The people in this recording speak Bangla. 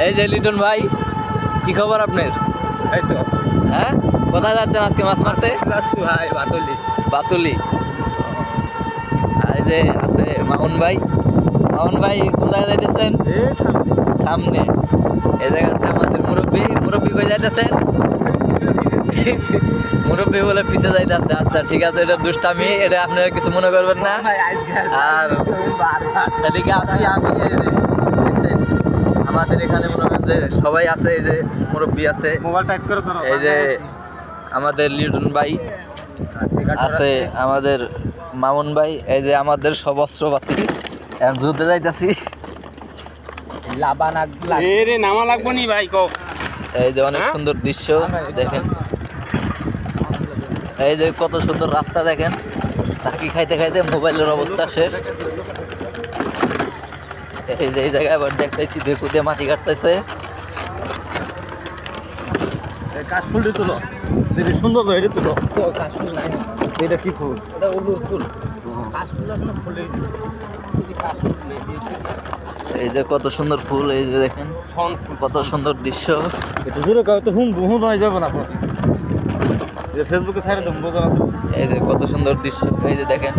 এই যে লিটন ভাই, কি খবর আপনার? এই তো হ্যাঁ, কোথায় যাচ্ছেন আজকে মাছ মারতে? যাচ্ছি ভাই বাতুলি। বাতুলি। আর এই যে আছে মামুন ভাই। মামুন ভাই কোন জায়গায় যাইতেছেন? এই সামনে সামনে। এই জায়গা আছে আমাদের মুরব্বী। মুরব্বী কই যাইতেছেন? মুরব্বী বলে পিছে যাইতেছে। আচ্ছা ঠিক আছে, এটা দুষ্টামি, এটা আপনারা কিছু মনে করবেন না। ভাই আজকে আর এদিকে আছি আমি, এই যে দেখছেন আমাদের এখানে মনে করেন যে সবাই আছে। এই যে মুরব্বী আছে, মোবাইল টাইপ করে ধরো। এই যে আমাদের লিটন ভাই আছে, আমাদের মামুন ভাই, এই যে আমাদের সব অস্ত্রপাতি। এখন যুদ্ধে যাইতাছি। লাবান আগলা এ রে নামা লাগবো নি ভাই কো। এই যে অনেক সুন্দর দৃশ্য দেখেন, এই যে কত সুন্দর রাস্তা দেখেন। চাকি খাইতে খাইতে মোবাইলের অবস্থা শেষ। এই যে এই জায়গায় আবার দেখতেছি বেকু দিয়ে মাটি কাটতেছে। কাশফুলটি তুলো, যেটা সুন্দর এটা তুলো। কাশফুল নাই, এটা কি ফুল? এটা উলুর ফুল। কাশফুল আসলে ফুলে কাশফুল নেই। এই যে কত সুন্দর ফুল, এই যে দেখেন কত সুন্দর দৃশ্য। এটা জুড়ে কাউ তো হুম হুম হয়ে যাবে না পরে। ফেসবুকে ছেড়ে দেবো বোঝা। এই যে কত সুন্দর দৃশ্য, এই যে দেখেন